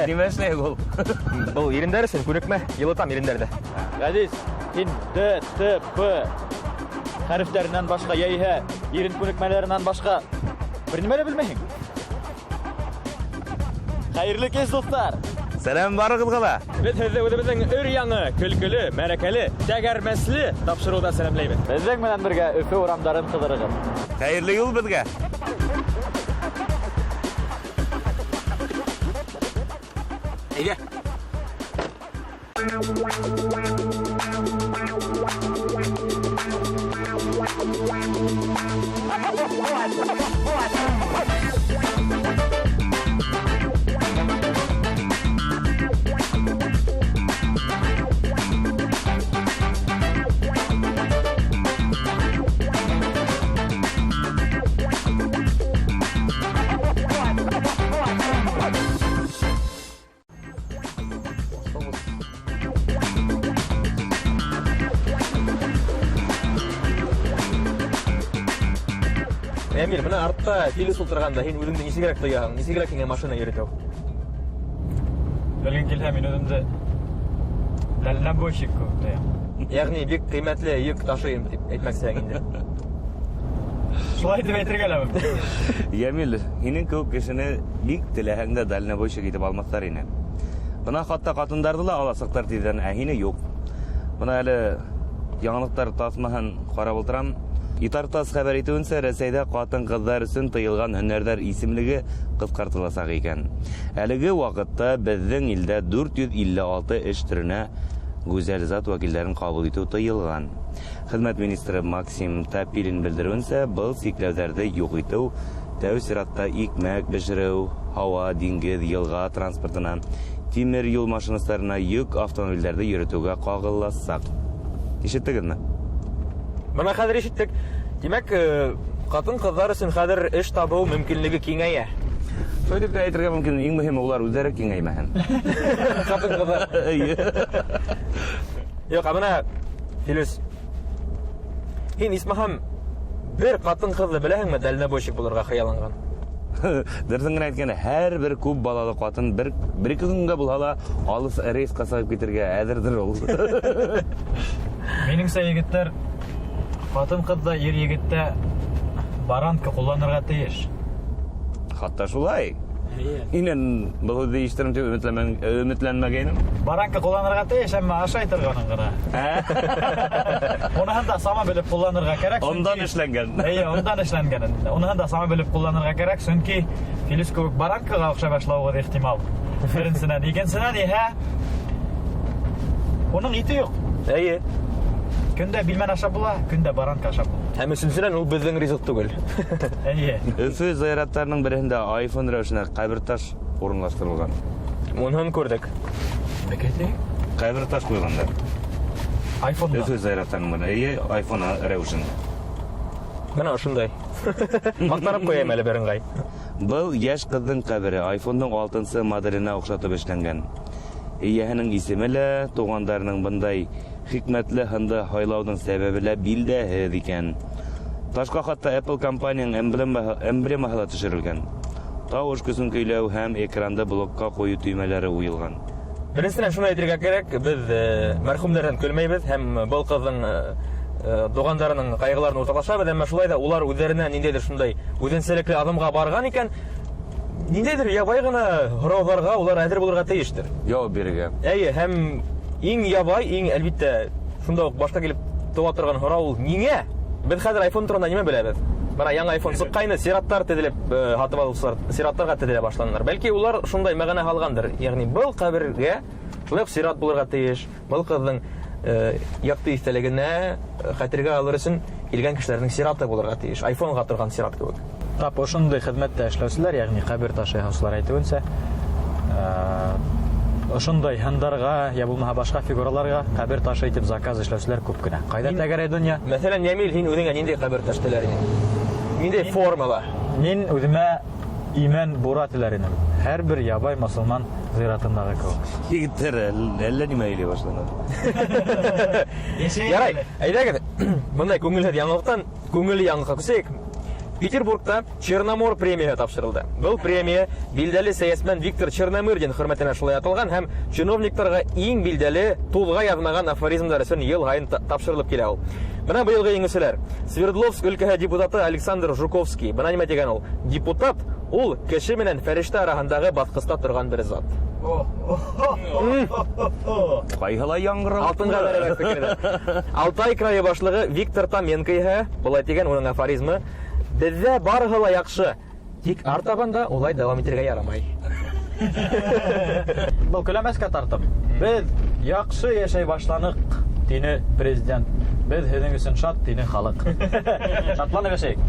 Демешне ул. Бұл еріндерісін көрекме? Елотам еріндерді. Ғазиз, сен Д, Т, П хәріфтерінен башқа, яйхә, ерін көрекмелерінен башқа бір немелі білмейін? Қайырлы кез, достар! Сәлем барығыз қала. Біз өзіміздің өр яңы, күлкілі, мәрәкәлі, тәгәрмәслі тапшыруда сәлемлеймін. Біздің менен бірге Өфе орамдарын қыдырығым. Қайырлы юл бізге. Әйге. Әмир, мына артта филис ултырғанда, һин өзіңді несегерек тойяғың, несегерек еңе машина еретеу? Білген келді, мен өзімді дальнобойщик көптейім. Яғни, бек қимәтлі ек ташыйым деп әйтмәксәң инде. Шулай деп әйтірге әлемім. Ямил, һинең кеүек кешене бик теләһәңдә дальнобойщик итеп алмаслар ине. Бына хатта катындарды ла аласыктар тиздән, ә һине юк. Бына әле яңалыктар тасмаһын карап утырам. Итартас хәбәр итүенсә, Рәсәйдә хатын-кызлар өчен тыелган һөнәрләр исемлеге кыскартылачак икән. Әлеге вакытта безнең илдә 456 эш төренә гүзәл зат вәкилләрен кабул итү тыелган. Хезмәт министры Максим Тапилин белдерүенсә, был сикләүләрне юк итү тәү сиратта икмәк бешерү, һава, диңгез, елга транспортына, тимер юл машинастларына, йөк автомобильләрне йөртүгә кагыласак. Ишеттегезме? Бына хәзер ишеттек. Димәк, хатын-кызлар өчен хәзер эш табу мөмкинлеге киңәя. Шулай дип әйтергә мөмкин, иң мөһиме улар үзләре киңәймәһен. Хатын-кызлар. Юк, бына Филис. Һин исмаһам бер хатын-кызны беләһеңме, дальнобойщик булырга хыялланган? Дөресен генә әйткәндә, һәр бер күп балалы хатын бер-ике көнгә булса да алыс рейска сабып китергә әзердер ул. Меніңсә егеттер, хатын-кызда, ер-егеттә баранка кулланырга тиеш. Хатта шулай. Инен был дейиштерим дип өметләнмәгәнем. Баранка кулланырга тиеш, әмма ашай торганын гына. Уныһын да сама белеп кулланырга кирәк. Ондан эшләнгән. Ондан эшләнгән. Уныһын да сама белеп кулланырга кирәк, чөнки Филис кебек баранкага охшап эшләүгә ихтимал. Беренчедән, икенчедән иһә уның ите юк. Әйе. Көндә билмән ашап була, көндә баранка ашап була. Һәм өченчедән ул безнең ризык түгел. Әйе. Өфе зыяраттарының берендә iPhone рәвешенә каберташ урынлаштырылган. Моныһын күрдек. Бәкәте? Каберташ куйгандар. iPhone. Өфе зыяраттарының берендә iPhone рәвешенә. Менә шундай. Мактанып куям әле береңгай. Был яшь кызның кабере iPhoneның 6-нчы моделенә охшатып эшләнгән. Ияһенең исеме лә тугандарының бындай хикмәтле хында һайлауның сәбәбе лә билдәһез икән. Ташка хатта Apple компанияның эмблемаһы төшерелгән. Тавыш көсөн көйләү һәм экранда блокка кую төймәләре уелган. Беренчедән шуны әйтергә кирәк, без мәрхүмнәрдән көлмәйбез һәм был кызның тугандарының кайгыларын уртаклашабыз, әмма шулай да улар үзләренә ниндидер шундай үзенчәлекле адымга барган икән, ниндидер ябай гына һорауларга улар әзер булырга тиештер. Җавап бирергә. Әйе, һәм иң ябай, иң әлбиттә шунда ук башка килеп туа торган һорау нигә? Без хәзер iPhone турында нимә беләбез? Бара яңа iPhone сыккайны, сираттар тезелеп һатып алучылар, сираттарга тезелә башланнар. Бәлки улар шундай мәгънә алгандыр. Ягъни был кабергә шулай сират булырга тиеш. Был кызның якты истәлегенә хәтергә алыр өчен килгән кешеләрнең сираты булырга тиеш. iPhone-га торган сират кебек. Тап ошондой хезмәттә эшләүчеләр, ягъни кабер ташыючылар әйтүенсә, ошондой һандарга, я булмаһа башка фигураларга кабер ташы итеп заказ эшләүчеләр күп кенә. Кайда тәгәрәй дөнья? Мәсәлән, Ямил, һин үзеңә нинди кабер таштылар инде? Нинди формала? Мин үземә иман бура теләр идем. Һәр бер ябай мусулман зиратындагы кебек. Егеттер, әллә нимә әйле башланыр. Ярай, әйдәгез. Мондай күңелһез яңалыктан күңелле яңалыкка күсәк. Петербургта Черномор премия тапшырылды. Бұл премия билдәле сәясәтмән Виктор Черномырдин хөрмәтенә шулай аталган һәм чиновникларга иң билдәле тулга язмаган афоризмнар өчен ел һайын тапшырылып килә ул. Менә быелгы еңүчеләр. Свердловск өлкәһе депутаты Александр Жуковский. Менә нимә дигән ул? Депутат ул кеше менән фәрештә арасындагы баскыста торган бер зат. Кайһылай яңгырап. Алтынга бәрабәр фикердә. Алтай крае башлыгы Виктор Таменко иһә булай дигән уның афоризмы: "Бездә барыгы ла яхшы, тик артабанда улай дәвам итәргә ярамай." Бұл көләмәскә тартып. Без яхшы яшәй башланык, дине президент. Без һинең өчен шат, дине халык. Шатланып яшәйек.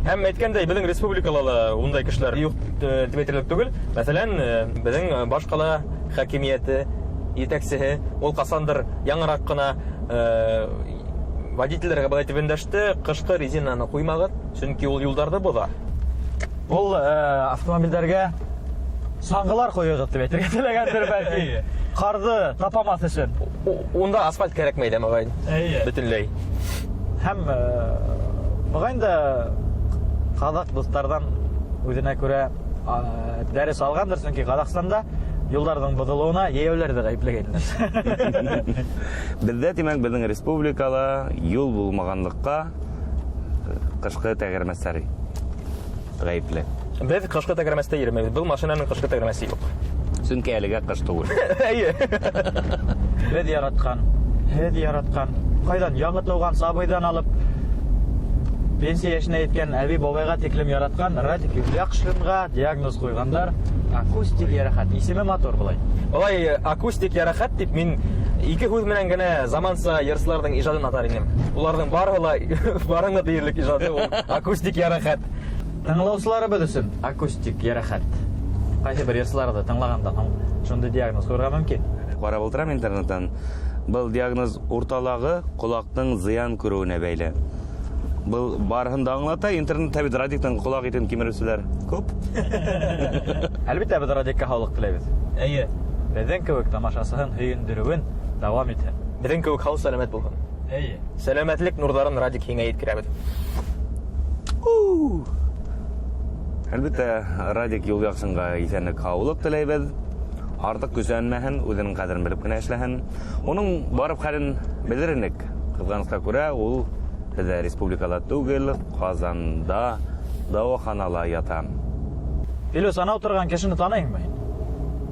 Һәм әйткәндәй, безнең республикала да ундай кешеләр юк дип әйтерлек түгел. Мәсәлән, безнең баш кала хакимияте итәкчесе ул касандыр яңарак кына водительләргә булай дип эндәште: "Кышкы резинаны куймагыз, чөнки ул юлларны боза." Ул автомобильләргә саңгылар куйыгыз дип әйтергә теләгәндер бәлки. Карды тапамас өчен. Унда асфальт кирәкмәй дә мөгаен. Бөтенләй. Һәм мөгаен дә казак дуслардан үзенә күрә дәрес алгандыр, чөнки Казакстанда юлларның бозылуына яәүләр дә гаепләгәннәр. Бездә тимәк безнең республикала юл булмаганлыкка кышкы тәгәрмәсләр гаепле. Без кышкы тәгәрмәстә йөрмәбез. Бу машинаның кышкы тәгәрмәсе юк. Чөнки әлегә кыш түгел. Әйе. Без яраткан, һез яраткан, кайдан яңы туган сабыйдан алып пенсия яшенә еткән әби бабайга тиклем яраткан Радик Яхшинга диагноз куйгандар: акустик ярахат. Исеме матур булай. Алай акустик ярахат дип мин ике һүз менән генә заманса йырчыларның иҗадын атар идем. Уларның барыны диярлек иҗады ул акустик ярахат. Тыңлаучыларыбыз өчен акустик ярахат. Кайсы бер йырчыларда тыңлаганда шундый диагноз куярга мөмкин. Карап утырам интернеттан. Был диагноз урталагы колактың зыян күрүенә бәйле. Был барыһын да аңлата, интернетта бит радиктан колак итен кимерүчеләр күп. Әлбәттә без радикка халык теләбез. Әйе. Безнең кебек тамашасыһын һөендерүен дәвам итә. Безнең кебек хау сәламәт булган. Әйе. Сәламәтлек нурларын радик һиңә yetkерәбез. Әлбәттә, Радик Юлъяхшинга исәнлек һаулык теләйбез. Артык көсәнмәһен, үзенең кадерен белеп кенә эшләһен. Уның барып хәлен белеренек. Кызганычка күрә, ул бездә республикада түгел, Казанда дәваханала ята. Илюс, ана утырган кешене таныйыңмы?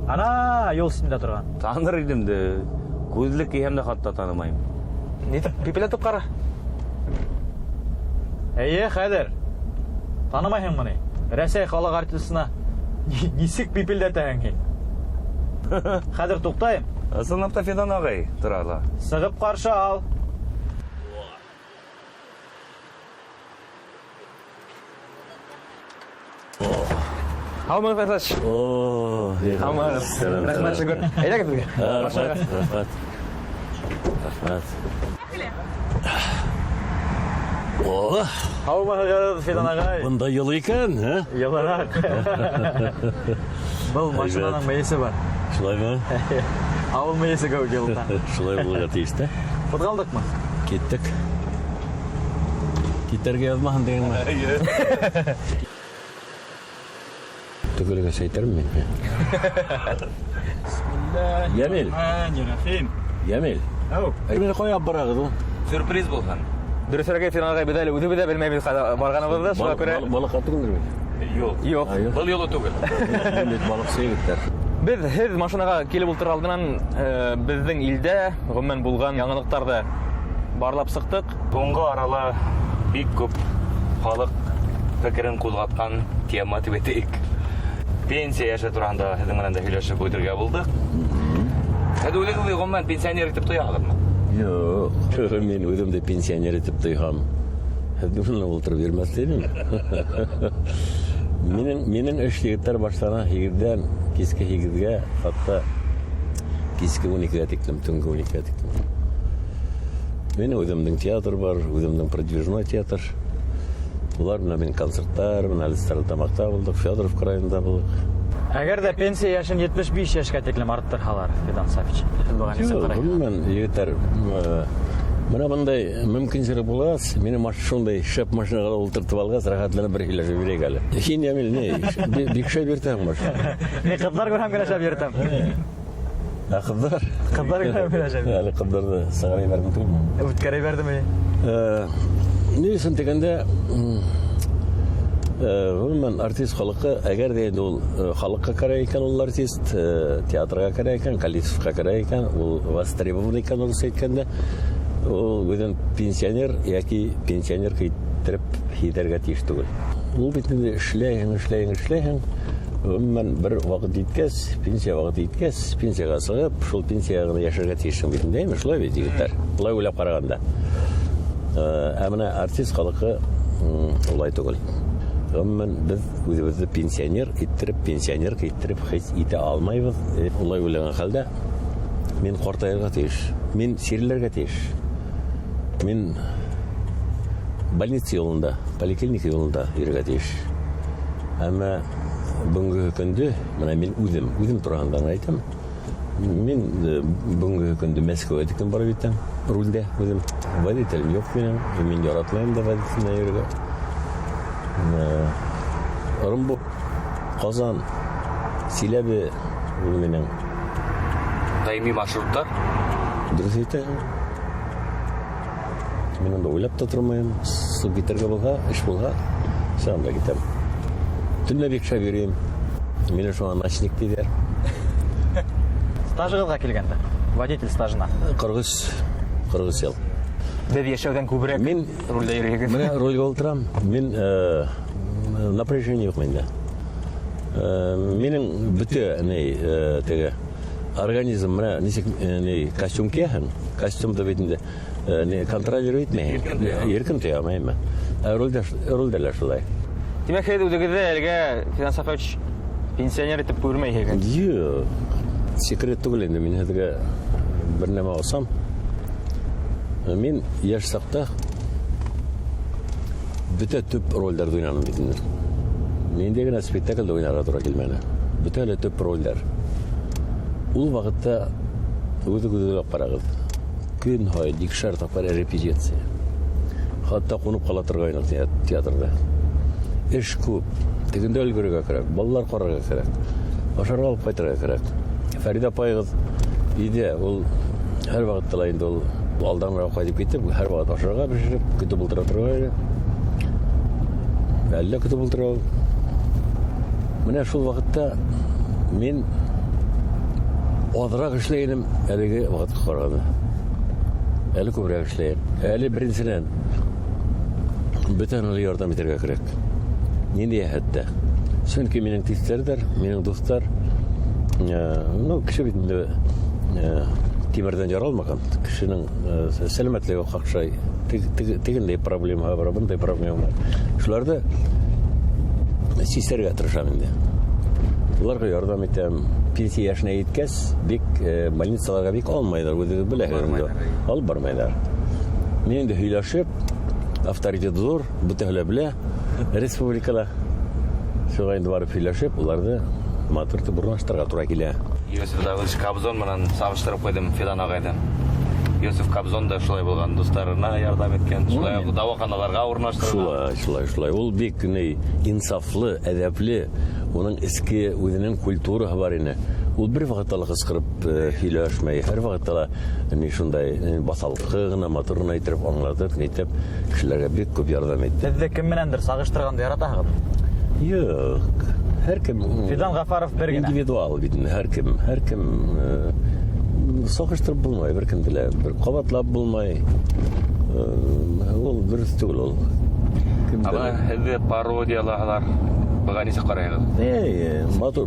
Ана юл өстендә торган. Таныр идем дә, күзлек киһәм дә хатта танымайм. Нитеп пипеләтеп кара. Әйе, хәзер. Танымайһыңмы ни? Рәсәй халык артистына нисек пипелдәтәһең һин? Хәзер туктайм. Сынапта Фидан агай торала. Сыгып каршы ал. Һаумы фәташ. Һаумы. Рәхмәт шөкер. Әйдәгез безгә. Рәхмәт. Һаумы Фидан агай. Бында йылы икән, һә? Яларак. Был машинаның мәйесе бар. Шулаймы? Авыл мәйесе кеүек елда. Шулай булырга тиеш тә. Кузгалдыкмы? Киттек. Китәргә язмаһын дигәнме? Төгөлгә әйтермен мин. Ямил. Рәхим. Ямил. Ау. Әйбер куяп барагыз ул. Сюрприз булган. Дөресрәге финалга бедәле үзе бедә белмәйбез барганыбызда, шуңа күрә. Балыкка түгелме? Юк. Был юлы түгел. Бит балык сөйгәттәр. Без һез машинага килеп утыра алдынан безнең илдә гомумән булган яңалыктарды барлап сыктык. Соңгы арала бик күп халык фикерен кузгаткан тема дип әйтик. Пенсия яшы турында һезнең менән дә һөйләшеп үтергә булдык. Һәм үлегез гомумән пенсионер итеп тоягызмы? Юк. Мин үзем дә пенсионер итеп тойгам. Һәм ултырып йөрмәс идем. Минең эш егетләр башлана 7-дән киске 8-гә, хатта киске 12-гә тиклем, төнге 12-гә тиклем. Минем үземнең театр бар, үземнең продвижной театр. Булар белән мин концертлар, менә Старлтамакта булдык, Федоров краенда булдык. Әгәр дә пенсия яшен 75 яшькә тиклем арттырһалар, Фидан Сафич. Мен егетләр Менә мондай мөмкинчелек булгас, мине шундай шәп машинага ултыртып алгас, рәхәтләнеп бер һөйләшеп йөрик әле. Һин Ямил, не? Бик шәп йөртәң машина. Мен кызлар күрәм генә шәп йөртәм. Кыздар. Кызлар күрәм генә шәп. Әле кызларны сагай бәрдем түгелме? Үткәрә бердеме? Ни өчен дигәндә, гомумән артист халыкы, әгәр дә инде ул халыкка кирәк икән, ул артист, театрга кирәк икән, коллективка кирәк икән, ул востребован икән, ул әйткәндә, ул бүген пенсионер яки пенсионер китереп һидәргә тиеш түгел. Ул бит инде эшләйһең, гомумән бер вакыт җиткәс, пенсия вакыты җиткәс, пенсияга сыгып, шул пенсияга яшәргә тиешсең бит инде, шулай бит егетләр. Шулай уйлап караганда. Ә менә артист халыкы улай түгел. Гомумән без үзебезне пенсионер иттереп хис итә алмайбыз. Улай уйлаган хәлдә мин картаярга тиеш, мин сирләргә тиеш. Мин больница юлында, поликлиника юлында йөрергә тиеш. Әмма бүгенге көндә менә мин үзем турында әйтәм. Мин бүгенге көндә Мәскәүгә тиклем барып җиттем, рульдә үзем. Водителем юк минем, мин яратмыйм да водителне йөрергә. Орынбур, Казан, Силәбе минем Даими маршруттар. Дөрес әйтәм. Мин анда уйлап та тормыйм, су китәргә булса, эш булса, санда китәм. Төнлә бик шәп йөрим. Мине шуңа начальник диләр. Стажыгызга килгәндә, водитель стажына. 40 ел. Без яшәүдән күбрәк Мин рульдә йөрегез. менә рольгә ултырам. Мин напряжение юк миндә. Минем бөтә теге организм менә ничек костюм киһәң, костюмда бит инде контролировать итмәһәң. Еркин тоймыйм. Рольдә шулай. Димәк, һез үзегезне әлегә Фидан Сафович пенсионер итеп күрмәйһегез. Юк. Секрет түгел инде мин һезгә бер нәмә алсам. Мин яшь сакта бөтә төп рольләрдә уйнадым бит инде. Миндә генә спектакльдә уйнарга туры килмәне. Бөтә төп рольләр. Ул вакытта үзе карагыз. Көн һай дикшәр тапар репетиция. Хатта кунып кала торган театрда. Эш күп. Тегендә өлгөргә кирәк, балалар карарга кирәк. Ашарга алып кайтырга кирәк. Фәрида апайгыз иде, ул һәр вакытта инде ул алданрак кайтып китеп, һәр вакыт ашарга пешереп, көтеп утыра торган. Әллә көтеп утыра. Менә шул вакытта мин азрак эшләйем, әлеге вакытка караганда. Әле күбрәк эшләйем. Әле беренчедән бөтен ярдәм итәргә кирәк. Нинди хәтта. Чөнки минең тистәрләр, минең дуслар, кеше бит инде тимердән яралмаган. Кешенең сәламәтлеге хакшай. Тегендәй проблема бар, бундай проблема бар. Шуларда сисәргә тырышам инде. Уларга ярдәм итәм. Пенсия яшенә җиткәс, бик больницаларга бик алмайлар, үзе беләләр. Алып бармайлар. Мин инде һөйләшеп, авторитет зур, бөтәһләр белә. Республикада шуңа инде барып һөйләшеп, уларны матур итеп урнаштырырга туры килә. Йосиф Давыдович Кобзон менән сабыштырып куйдым Фидан агайдан. Йосиф Кобзон да шулай булган, дусларына ярдәм иткән, шулай дәваханаларга урнаштырган. Шулай. Ул бик инсафлы, әдәпле, уның эске үзенең культураһы бар иде. Ул бер вакытта кычкырып һөйләшмәй, һәр вакытта шундай басалкы гына матур гына итеп аңлатып, кешеләргә бик күп ярдәм итте. Сездә кем менәндер сагыштырганды яратаһыз? Юк. Һәркем Фидан Гафаров бер генә. Индивидуал бит, һәркем сагыштырып булмай, бер кем дилә, бер кабатлап булмай. Ул дөрес түгел ул. Ала һеҙҙе пародиялаһалар, быға нисек ҡарайһығыҙ?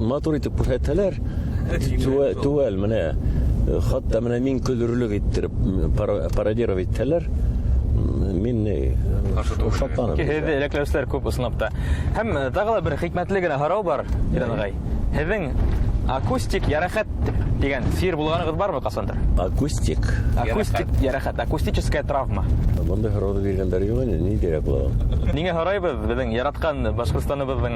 Матур итеп күрһәтһәләр, түгел менә, хатта менә мин көлөрлөк иттереп пародировать итһәләр, мин шатланам. Һеҙҙе элекләүселәр күп ысынлапта. Һәм тағы ла бер хикмәтле генә һорау бар, Фидан агай. Һеҙҙең акустик ярәхәт Дигән фир булганыгыз бармы касандыр? Акустик. Акустик ярахат, акустическая травма. Монда хороды биргәндәр юк инде, ни дирәк була? Нигә һорайбыз? Безнең яраткан Башкортстаныбызның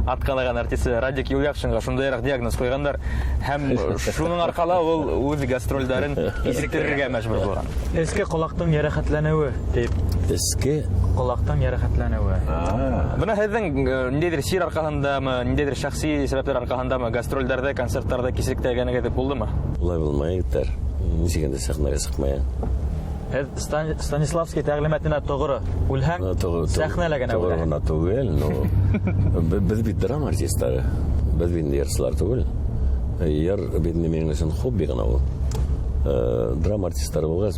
аткалаган артисты Радик Юлякшинга шундыйрак диагноз куйгандар һәм шуның аркала ул үз гастрольдарын кисектерергә мәҗбүр булган. Эске колактың ярахатлануы дип. Эске Колактың ярахатлануы. Бuna һеҙҙең ниндәйҙер сир арҡаһындамы, ниндәйҙер шәхси сәбәптәр арҡаһындамы гастролдәрҙә, концерттарҙа кисектәгәнегеҙ булдымы? улай булмайыктар. Нисек инде сәхнәгә сыҡмая. Һеҙ Станиславский тәғлимәтенә тоғры үлһәң, сәхнәлә генә Тоғры үлә. гына түгел, но без бит драма артистлары. Без бит йырсылар түгел. Йыр бит минең өчен хобби гына ул. Драма артистлары булгач,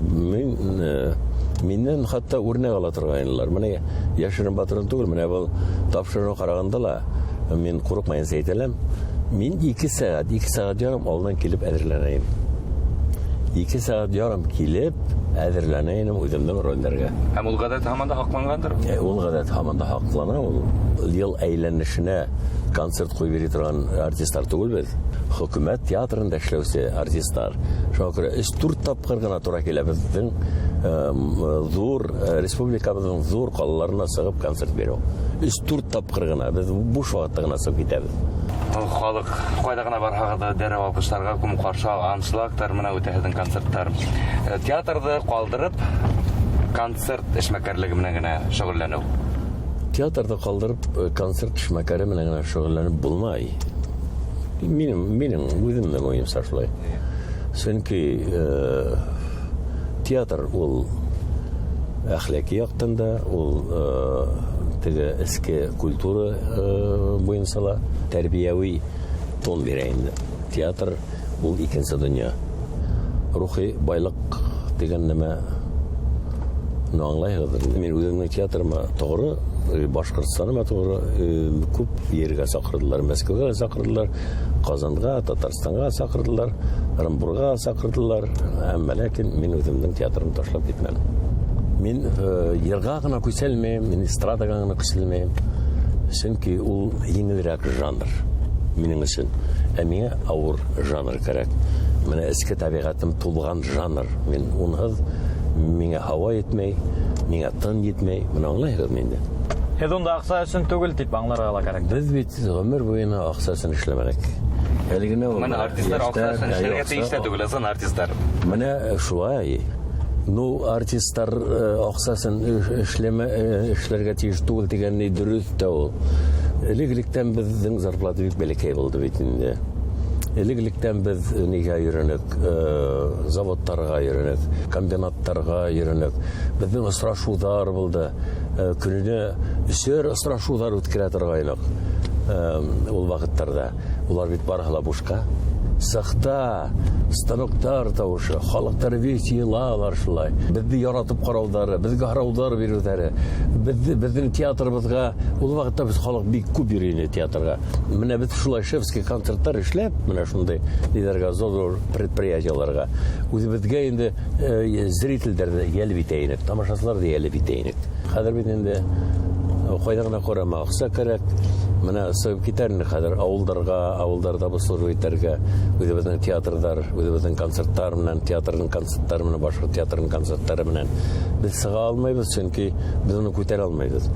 миннән хатта үрнәк ала торганлар. Менә Яшерен Батырын түгел, менә был тапшырыгын караганда ла мин курыкмайын әйтәләм. Мин 2 сәгать ярым алдан килеп әзерләнәйем. 2 сәгать ярым килеп әзерләнәйем үземнең рольләргә. Һәм ул гадәт һаман да хаклангандыр. Ул гадәт һаман да хаклана, ул ел әйләнешенә концерт куйып бери торган артистлар түгел бит. Хөкүмәт театрында эшләүче артистлар. Шуңа күрә 3-4 тапкыр гына туры килә безнең зур республикабызның зур калаларына сыгып концерт бирү. 3-4 тапкыр гына без буш вакытта гына сыгып китәбез. Халык кайда гына барһа да дәрә вакытларга күм каршы алгансылыктар менә үтәһең концерттар. Театрда калдырып концерт эшмәкәрлеге менән генә шөгыльләнү. Театрда калдырып концерт эшмәкәре менән генә шөгыльләнеп булмай. Минем үземнең уемса шулай. Чөнки театр ул әхлаки яктан да, ул теге эске культура буенча ла тәрбияви тон бирә инде. Театр ул икенче дөнья. Рухи байлык дигән нәмә аңлайһығыҙ. Мин үҙемнең театрыма тоғры, Башҡортостаныма тоғры күп ергә саҡырҙылар. Мәскәүгә саҡырҙылар, Ҡазанға, Татарстанға саҡырҙылар, Ырымбурға саҡырҙылар. Әммә ләкин мин үҙемдең театрымды ташлап китмәнем. Мин йырға ғына күсәлмәйем, мин эстрадаға ғына күсәлмәйем. Сөнки ул еңелерәк жанр минең өсөн. Ә миңә ауыр жанр кәрәк. Менә эске табиғатым тулған жанр. Мин унһыҙ миңә һауа етмәй, миңә тын етмәй. Менә аңлайһығыҙ инде. Һеҙ унда аҡса өсөн түгел дип аңларға ла кәрәк. Без бит ғүмер буйына аҡса өсөн эшләмәнек. Әле генә ул. Менә артистлар аҡса өсөн эшләргә тейештә түгел, асан артистлар. Менә шулай. Ну, артистлар аҡса өсөн эшләргә тейеш түгел дигәнне дөрөҫ тә ул. Элек-электән безнең зарплата бик бәләкәй булды бит инде. Элек-электән без нигә йөрөнөк, заводтарға йөрөнөк, комбинаттарға йөрөнөк. Безнең осрашыуҙар булды. Көнөнә 3 осрашыуҙар үткәрә торғайныҡ ул ваҡыттарҙа. Улар бит барыһы ла бушҡа. Сахта, станоктар тауышы, халыҡтар весь йылалар шулай. Беҙҙе яратып ҡарауҙары, беҙгә һорауҙар биреүҙәре. Беҙҙең театрыбыҙға, ул ваҡытта беҙ халыҡ бик күп йөрөй ине театрға. Менә беҙ шулай шефский концерттар эшләп, менә шундай лидерға, зор предприятиеларға, үҙебеҙгә инде зрительдәрҙе йәлеп итә инек, тамашасыларҙы йәлеп итә инек. Хәҙер бит инде ҡайҙа ғына ҡарама, аҡса кәрәк. Менә сығып китәр инде хәҙер ауылдарҙа бысылыр итәргә, үҙебеҙҙең театрҙар, үҙебеҙҙең концерттар менән, театрның концерттары менән, башҡорт театрының концерттары менән. Беҙ сыға алмайбыҙ, сөнки беҙ уны күтәрә алмайбыҙ.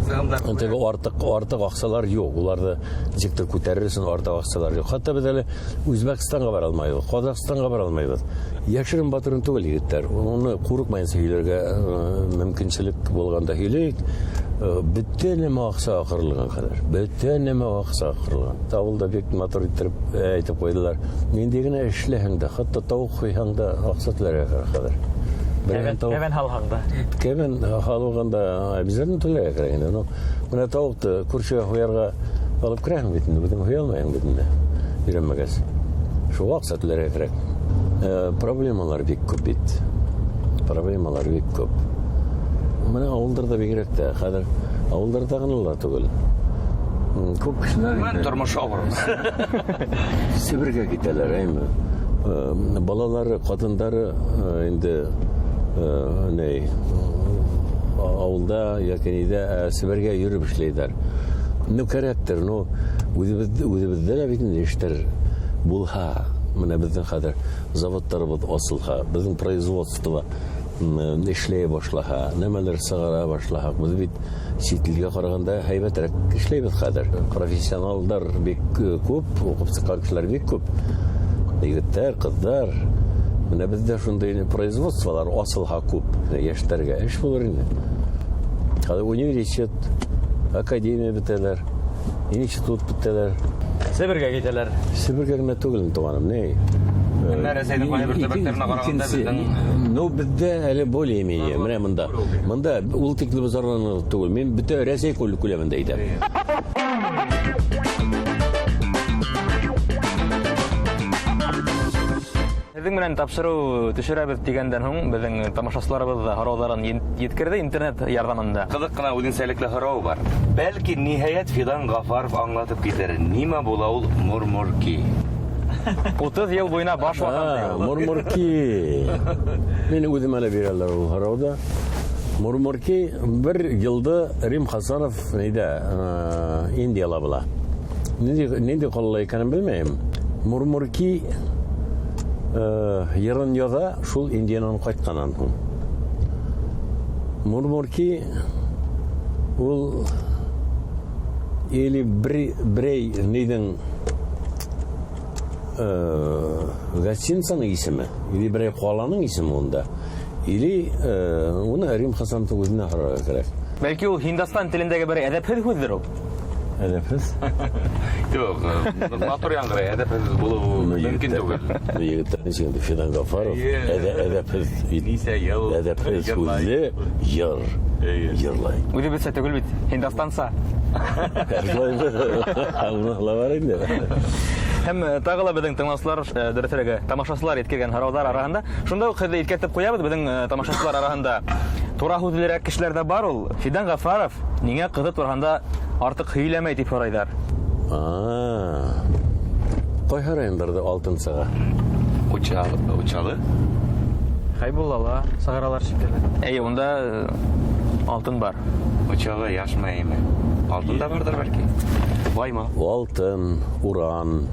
Теге артыҡ аҡсалар юҡ, уларҙы нисектер күтәрер өсөн артыҡ аҡсалар юҡ. Хатта беҙ әле Үзбәкстанға бара алмайбыҙ, Ҡаҙағстанға бара алмайбыҙ. Яшерен Батырын түгел егеттәр, уны ҡурҡмайынса һөйләргә мөмкинселек булғанда һөйләйек. Бөтә нәмә аҡса аҡырылған хәҙер. Бөтә нәмә аҡса аҡырылған. Ауылда бик матур итеп әйтеп ҡуйҙылар. Нинди генә эшләһәң дә, хатта тауыҡ ҡуйһаң да аҡса түләргә хәҙер. Кәбән һалһаң да. Кәбән һалғанда обязательно түләргә кәрәк инде. Менә тауыҡты күршегә һуярға алып керәһең бит инде, беҙҙең һуя алмайһың бит инде. Өйрәнмәгәс. Шул аҡса түләргә кәрәк. Проблемалар бик күп бит. Проблемалар бик күп. Менә ауылдарда бигерәк тә, хәҙер ауылдарда ғына ла түгел. Күп кешеләр Мен тормош ауыр. Себергә китәләр, әйме. Балалары, ҡатындары инде ауылда, якинидә Себергә йөрөп эшләйҙәр. Ну, кәрәктер, үҙебеҙҙә лә бит инде эштәр булһа, Менә безнең хәзер заводтарыбыз асылга, безнең производство эшләй башлаһа, нәмәләр сыгара башлаһа, без бит чит илгә караганда һәйбәтрәк эшләйбез хәзер. Профессионалдар бик күп, укып чыккан кешеләр бик күп. Егетләр, кызлар. Менә бездә шундый производстволар асылга күп. Яшьләргә эш булыр инде. Хәзер университет, академия бетәләр, институт бетәләр. Себергә китәләр. Себергә генә түгел, туганым, не? Менә Рәсәйнең кайбер төбәкләренә караганда безнең Ну, бездә әле более-менее, менә монда. Монда ул тикле базарны түгел. Мин бөтен Рәсәй күләмендә әйтәм. Һеҙҙең менән тапшырыу төшөрәбеҙ дигәндән һуң беҙҙең тамашасыларыбыҙ ҙа һорауҙарын еткерҙе интернет ярҙамында. Кызык кына үҙенсәлекле һорау бар. Бәлки, ниһайәт Фидан Гафаров аңлатып китер. Нимә була ул мурмурки? 30 йыл буйына баш ватан. Мурмурки. Мин үҙем әле бирәләр ул һорауда. Мурмурки бер йылды Рим Хасанов нидә Индияла була. Нинди ҡалала икәнен белмәйем. Мурмурки йырын яҙа шул Индиянан ҡайтҡанан һуң. Мурмурки ул или берәй нидең гостиницаның исеме, или берәй ҡаланың исеме унда, или уны Рим Хасановтың үҙенә һорарға кәрәк. Бәлки ул Һиндостан телендәге бер әҙәпһеҙ һүҙҙер ул. Әҙәпһеҙ? Юк, матур яңғырай, әҙәпһеҙ булыуы мөмкин түгел. Егеттәр нисек инде Фидан Гафаров әҙәпһеҙ Нисә йыл әҙәпһеҙ һүҙле йыр йырлай. Үҙебеҙсә түгел бит, Һиндостанса. Аңлала бар инде. Һәм тағы ла беҙҙең тыңлаусылар, дөрөҫөрәге, тамашасылар еткергән һорауҙар араһында, шунда уҡ һеҙҙе иҫкәртеп ҡуябыҙ, беҙҙең тамашасылар араһында тура һүҙлерәк кешеләр ҙә бар ул. Фидан Гафаров ниңә ҡыҙы тураһында артыҡ һөйләмәй тип һорайҙар. Ҡайһы райондарҙа алтын сыға? Учалы? Хайбуллала сығаралар шикелле. Әй, унда алтын бар. Учалы яшмайымы? Алтын да бардыр бәлки. Байма. Алтын, уран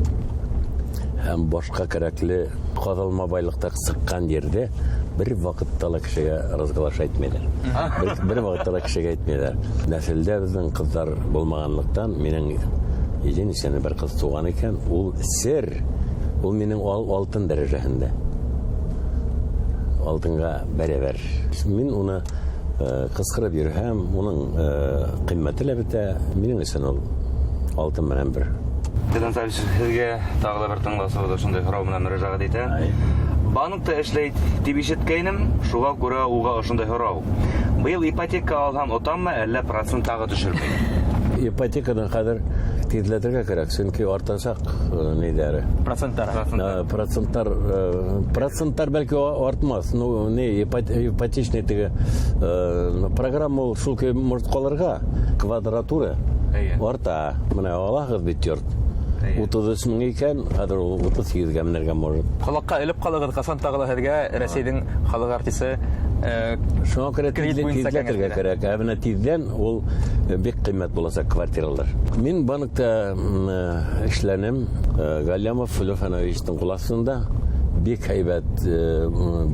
һәм башҡа кәрәкле ҡаҙалма байлыҡта сыҡҡан ерҙә бер ваҡытта ла кешегә разглаш әйтмәйҙәр. Бер ваҡытта ла кешегә әйтмәйҙәр. Нәҫелдә беҙҙең ҡыҙҙар булмағанлыҡтан, минең единственный бер ҡыҙ туған икән, ул сер, ул минең алтын дәрәжәһендә. Алтынға бәрәбәр. Мин уны ҡысҡырып йөрһәм, уның ҡиммәте лә бөтә, минең өсөн ул алтын менән бер. Фидан Савич, һеҙгә тағы ла бер тыңлаусыбыҙ шундай һорау менән мөрәжәғәт итә. Банкта эшләй дип ишеткәйнем, шуға күрә уға ошондай һорау. Быйыл ипотека алһам отаммы, әллә процент тағы төшөрмәй? Ипотекадан хәҙер тиҙләтергә кәрәк, сөнки артасаҡ нейҙәре. Проценттары. Проценттар бәлки артмаҫ. Ну, не ипотечный теге программа ул шул көй может ҡалырға. Квадратура арта. Менә алаһығыҙ бит йорт. 33 мең икән, хәҙер ул 38-гә менергә может. Ҡолаҡҡа элеп ҡалығыҙ, ҡасан тағы ла һеҙгә Рәсәйҙең халыҡ артисы Шуңа күрә тиҙләтергә кәрәк. Ә бына тиҙҙән ул бик ҡиммәт буласаҡ квартиралар. Мин банкта эшләнем, Галлямов Лёфановичтың ҡул аҫтында. Бик һәйбәт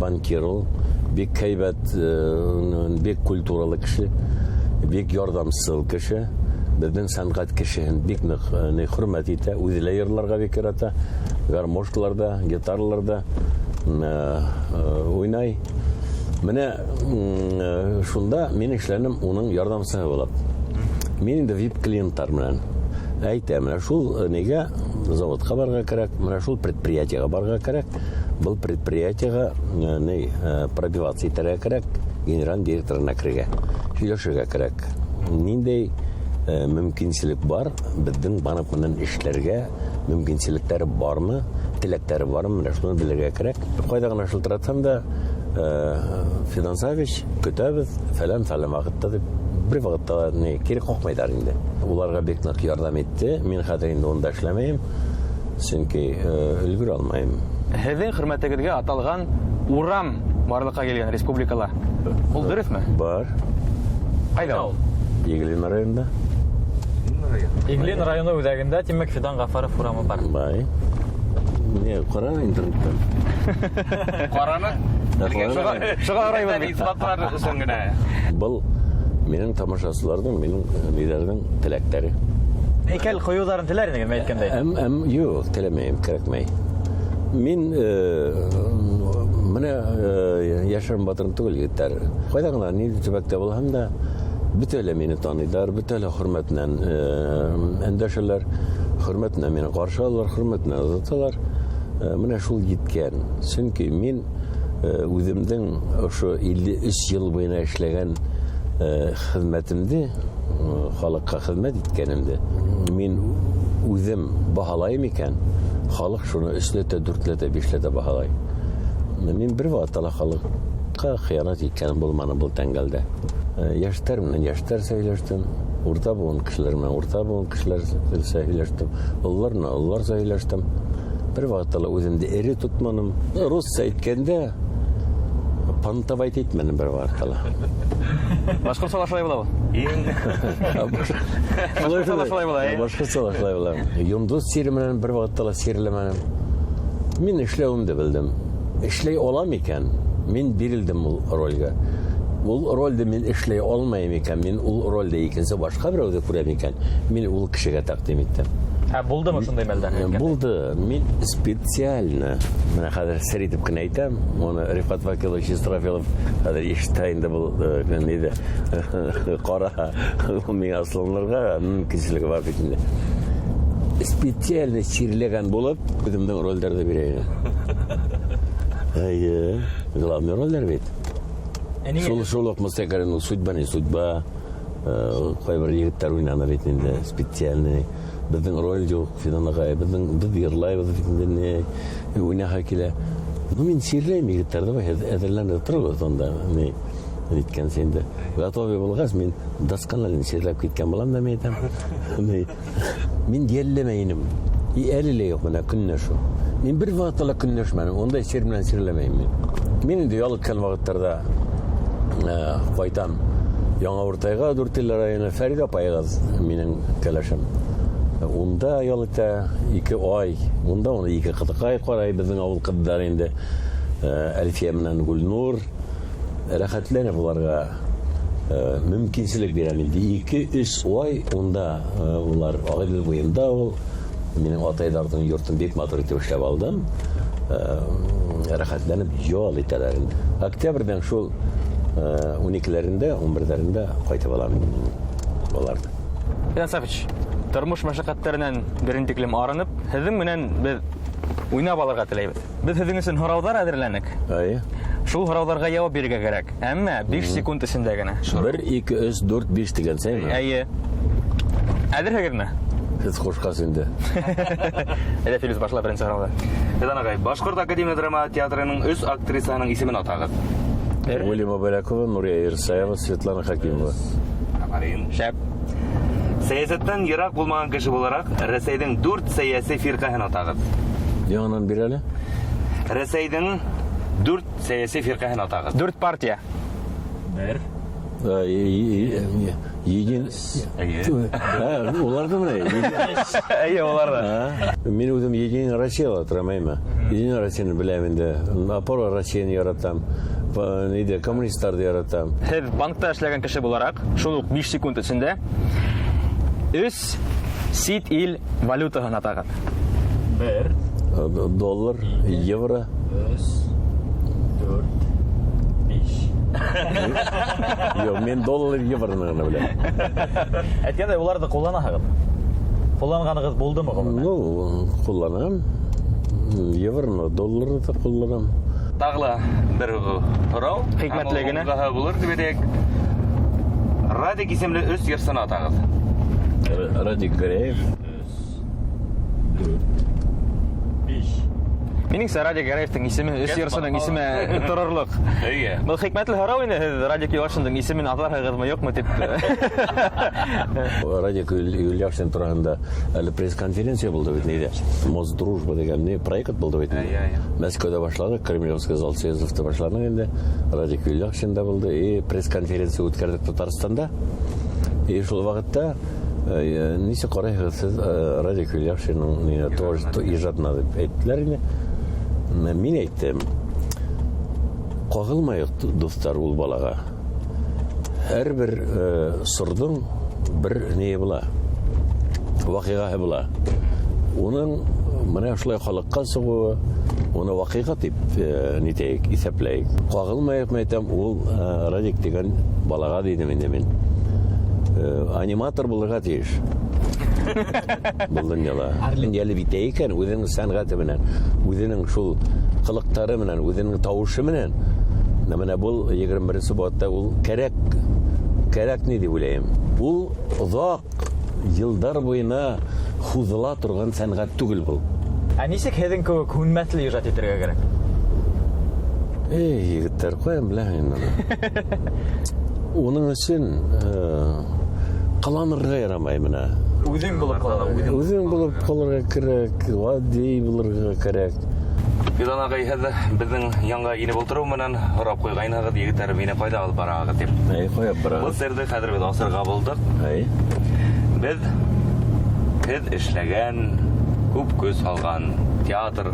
банкир ул, бик һәйбәт, бик культуралы кеше, бик ярҙамсыл кеше. Беҙҙең сәнғәт кешеһен бик ныҡ хөрмәт итә, үҙе лә йырларға бик ярата, гармошкаларда, гитараларда уйнай. Менә шунда мин эшләнем уның ярҙамсыһы булып. Мин инде VIP клиенттар менән әйтәм, менә шул нигә заводҡа барырға кәрәк, менә шул предприятиеға барырға кәрәк, был предприятиеға пробивация итәргә кәрәк, генераль директорына керергә, һөйләшергә кәрәк. Ниндәй мөмкинселек бар, беҙҙең банк менән эшләргә мөмкинселектәре бармы, теләктәре бармы, менә шуны белергә кәрәк. Ҡайҙа ғына шылтыратһам да, Фидан Савич, көтәбеҙ, фәлән ваҡытта дип, бер ваҡытта кире ҡаҡмайҙар инде. Уларға бик ныҡ ярҙам итте. Мин хәҙер инде унда эшләмәйем, сөнки өлгөрә алмайым. Һеҙҙең хөрмәтегеҙгә аталған урам барлыҡҡа килгән республикала. Ул дөрөҫмө? Бар. Ҡайҙа ул? Иглин районында. Иглин районы үҙәгендә, тимәк, Фидан Гафаров урамы бар. Бай. Не, қара интернеттен. Қараны? Шыға қарай Исбатлар өсөн генә. Бұл менің тамашасылардың, менің лидердің тілектері. Heykal koyuların tiler ne gelme etkende? Yok, тілемеймін, керекмей. Мен міне Яшырын Батырын түгіл кеттер. Қайдағына не түбәкте болғам да, бүтелі мені таныйдар, бүтелі құрметінен әндәшілер, құрметінен мені қаршы алылар, құрметінен ұзатылар. Міне шул жеткен. Сүнкі мен өзімдің ұшы 53 жыл бойына эшләгән хезмәтемде, халыкка хезмәт иткәнемде, мен үзем баһалайм икән, халык шуны 3-ләтә, 4-ләтә, 5-ләтә баһалай. Мен бер вакытта халыкка хыянат иткәнем булманы бу тәңгәлдә. Яшьтәр менән яшьтәр сөйләштем, урта буын кешеләр менән урта буын кешеләр сөйләштем, уллар менән уллар сөйләштем. Бер вакытта үземде эре тотманым. Русча әйткәндә пантавайт итмәнем бер вакытта. Башкортча шулай була бу. Башкортча шулай була. Йондыз сиременән бер вакытта сирлемәнем. Мин эшләвемде белдем. Эшләй алам икән. Мин бирелдем ул рольгә. Ул рольдә мин эшләй алмаем икән. Мин ул рольдә икенче башка берәүдә күрәм икән. Мин ул кешегә тәкъдим иттем. Buldum şunday melden. Булды. Мин специально, менә хәзер сер итеп кенә әйтәм, моны Рифат Вакилович Истрофилов хәзер ишетә бул нидә кара мин асланларга мөмкинчелеге бар бит инде. Специально сирлегән булып, үземнең рольләрдә бирәйем. Әйе, главный рольләр бит. Шул ук мөстәкәрен судьба не судьба, кайбер егетләр уйнана бит инде специально. Безнең роль юк, финанга, без йырлайбыз инде, уйнаха килә. Мин сирләйм егетләрдә, әзерләнеп торыгыз анда. Ни әйткән синде. Готовы булгас, мин дасканларын сирләп киткән булам да мен әйтәм. Мин диелләмәйнем. Әле юк менә көннәшү. Мин бер вакытта көннәшмәнем, онда сир белән сирләмәйм мин. Мин инде ялыткан вакытларда кайтам. Яңа Уртайга, Дүртөйле районы Фәрид апайгыз минең кәләшем. Унда ялыта 2 ай. Унда оны 2 кытыкай карай безнең авыл кызлары инде. Әлфия менән Гүлнур рәхәтләнеп буларга мөмкинчелек бирәм инде. 2-3 ай унда улар Агыйдел буенда ул минең атайларның йортын бик матур итеп эшләп алдым. Рәхәтләнеп ял итәләр инде. Октябрьдән шул 12-ләрендә, 11-ләрендә кайтып алам буларды. Jan Safич, тормыш мәшәкатьләреннән беренчеклем арынып, һезнең менән без уйнап алырга теләйбез. Без һезнең өчен һораудар әзерләнек. Әйе. Шул һораударга җавап бирергә кирәк. Әмма 5 секунд эчендә генә. 1, 2, 3, 4, 5 дигән сәйме? Әйе. Әзерһегезме? Сез хушкас инде. Әйдә Филис башла беренче һорауды. Фидан агай, Башкорт академия драма театрының үз актрисаның исемен атагыз. Улима Балякова, Нурия Ирсаева, Светлана Хакимова. Афарин. Шәп. Сәясәттән ерак булмаган кеше буларак, Рәсәйнең 4 сәяси фиркаһын атагыз. Яңанан бирәле? Рәсәйнең 4 сәяси фиркаһын атагыз. 4 партия. Бер. Един. Уларды менә. Әйе, оларда. Мин үзем Един Россия тормайм. Един Россияны беләм инде. Опора Россияны яратам. Нидә коммунистларны яратам. Һез банкта эшләгән кеше буларак, шул ук 5 секунд эчендә 3 сит ил валютаһын атагыз. Бер. Доллар, евро. 4, 5. Yok, men dollar евроны гына беләм. Әйткәндә, уларны кулланаһыгыз. Кулланганыгыз булдымы гомумән? Ну, кулланам. Евроны, долларны да кулланам. Тагыла бер һорау. Хикмәтлегенә. Булыр дип әйтәк. Радик исемле үз йырсын атагыз. Радик Гараев. 4, 5. Минең Радик Гараевның исеме, үз йырсының исеме торырлык. Әйе. Бу хикмәтле һорау инде, Радик Юлашинның исемен атарһыгызмы, юкмы дип. Радик Юлашин турында әле пресс-конференция булды бит нидә? Мосдружба дигән не проект булды бит. Әйе. Мәскәүдә башлады, Кремлевский зал съездовта башлады инде. Радик Юлашин да булды, пресс-конференция үткәрдек Татарстанда. Шул вакытта Нисек карайсыз, сез радио Кюлявшинның тоже иҗатына дип әйттеләр инде. Мин әйттем, кагылмайык дуслар ул балага. Һәрбер сордың бер не була, вакыйгаһы була. Уның менә шулай халыкка сыгуы, уны вакыйга дип нитәйек, исәпләйек. Кагылмайык мәйтәм, ул радик дигән балага дидем инде мин. Аниматор булырга тиеш. Бу дөньяда. Әле бит икән, үзенең сәнгате белән, үзенең шул кылыктары белән, үзенең тавышы белән. Менә бу 21 субботта ул кәрәк ни дип уйлыйм. Ул озак елдар буена хузыла торган сәнгать түгел бу. Нисек һеҙҙең кеүек һүнмәҫле ижад итергә кәрәк? Егеттәр, каян беләһең инде. Уның өсөн кыланырга ярамай менә. Үҙең булып ҡалырға. Үзең булып калырга кирәк, гади булырга кирәк. Юдан агай, безнең янга инеп ултыру менән һорап куйгайныгыз, егетләр, мине кайда алып барагыз дип. Куяп Бу барабыз. серде хәзер без асырга булдык. Без эшләгән, күп көз салган театр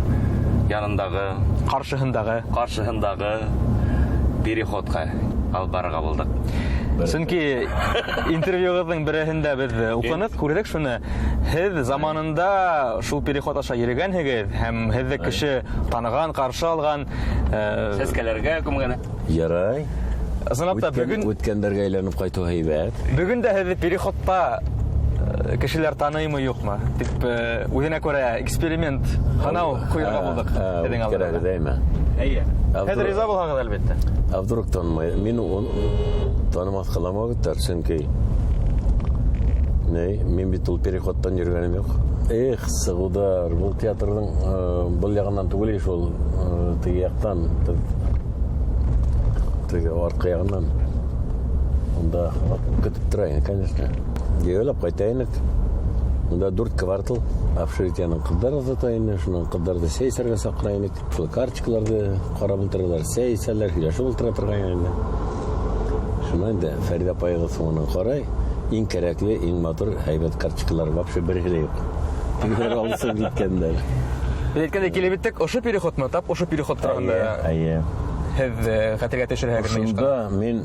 янындагы, каршыһындагы переходка алып барырга булдык. Сөнки интервьюгызның берәһендә без укынып күрдек шуны. Һез заманында шул переход аша йөргәнһегез һәм һезне кеше таныган, каршы алган, Сәскәләргә күмгән. Ярай. Ысынлап та бүген Үткәндәргә әйләнеп кайту һәйбәт. Бүген дә һезне переходта кешеләр таныймы юкмы дип үзенә күрә эксперимент ханау куярга булдык. Һеҙнең алдыда. Дәйме. Әйе. Һеҙ риза булһағыҙ, әлбәттә. Вдруг танымай. Мин танымас каламагыттар, сөнки мин бит ул переходтан йөргәнем юк. Сығудар, бұл театрның бұл яғынан түгел шул, теге яқтан, теге арқы яғынан. Онда көтіп тұрайын, конечно. Ойлап қайтайын. Онда 4 квартал общежитияның қыздары затайын, шунан қыздарды сәйсәргә сақырайын. Шул карточкаларды қарап ултыралар, сәйсәләр, һөйләшеп ултыра торган. Шунан да Фәрида апайға соңынан қарай, иң кәрәкле, иң матур, һәйбәт карточкалар вообще береге юк. Тегеләр алысып киткәннәр. Без әйткәндә килеп биттек, ошо переходмы, тап ошо переход торганда. Әйе. Һеҙ хәтергә төшерәһегеҙ. Шунда мин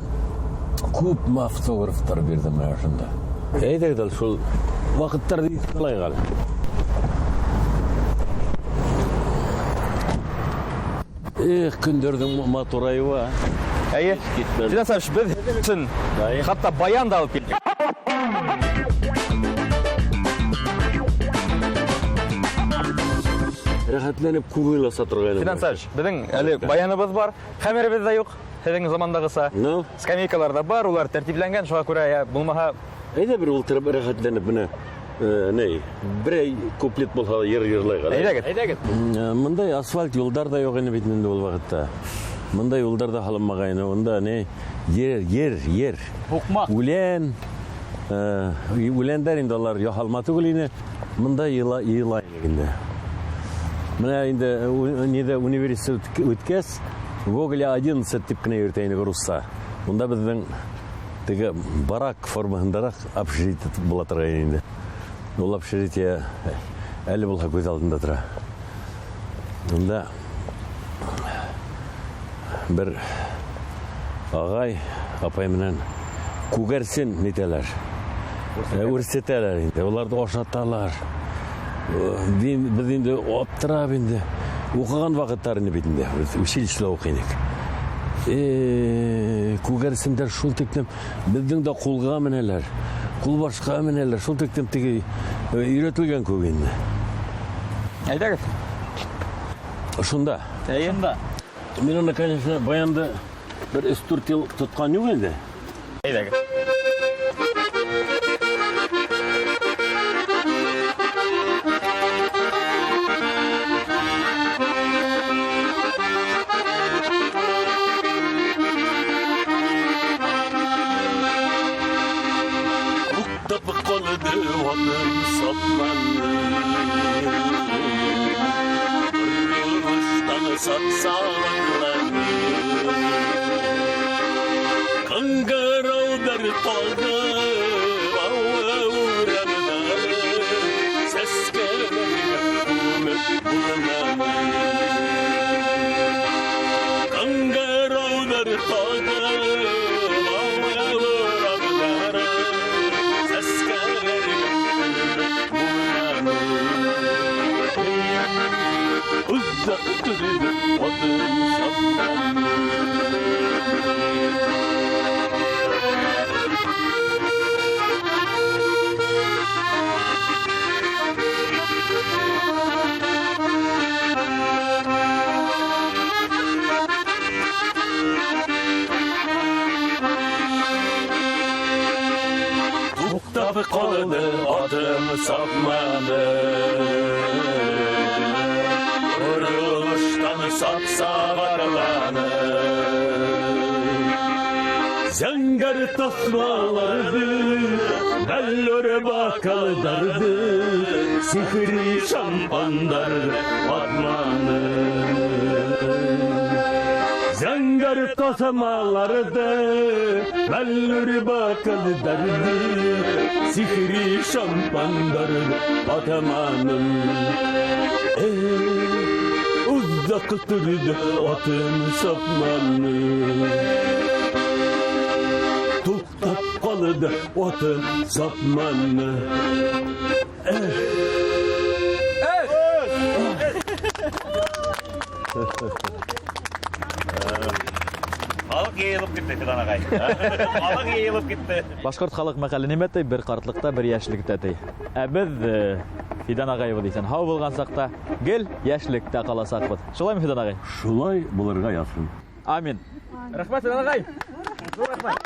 күп автографтар бирдем менә шунда. Әйдәгез шул вакыттарда итәләйгәл. Көндөрдең матурайва. Әйе. Сидан сәбиш, без өсөн хатта баян да алып килдек. Рәхәтләнеп күңел аса торган. Сидан сәбиш, безнең әле баяныбыз бар, хәмеребез дә юк. Һеҙнең замандагыса. Скамейкалар да бар, улар тәртипләнгән, шуңа күрә булмаһа. Әйдә бер ултырып рәхәтләнеп менә берәй куплет булһа йырлайга. Әйдәгез. Мондай асфальт юлдар да юк инде бит инде ул вакытта. Мондай юлдар да халынмаган. Онда ер. Букмак. Үлән. Үләндәр инде алар яһалма түгел инде. Монда йыла инде. Менә инде ниндә университет үткәс, Гоголя 11 дип кенә йөртә инде русса. Монда безнең теге барак формасындарак общежитие була торган инде. Ул общежитие әле булса күз алдында тора. Монда бер агай апай менән күгәрсен нитәләр. Үрсетәләр инде. Уларды ашаталар. Без инде аптырап инде. Укыган вакыттарны бит инде. Училищеда укыйдык. Күгәрсендәр шул тиклем безнең дә кулга менәләр. Кул башка менәләр. Шул тиклем теге өйрәтелгән күк инде. Әйдәгез. Шунда. Әйе. Мин аны, конечно, баянда бер 3-4 ел тоткан юк инде. Әйдәгез. Kangaroo bir tolga, Туктап калды атым сапманы. Урылыштан сапсагарланы. Зәңгәр тасмаларды, бәллөр бакалдарды, сихри шампандар атманы. Зәңгәр тасмаларды, бәллөр бакалдарды, сихри шампандар атманы. Uzak durdu atım sapmanı. Tuktap kaldı atım sapmanı. Халық йыйылып китте Фидан агай. Халық йыйылып китте. Башкорт халык мәкале нимәтей, бер картлыкта, бер яшьлектә тей. Ә без Фидан агайбыз дисән, һау булган сакта, гел яшьлектә каласакбыз. Шулаймы, Фидан агай? Шулай булырга язсын. Амин. Рәхмәт, Фидан агай. Зур рәхмәт.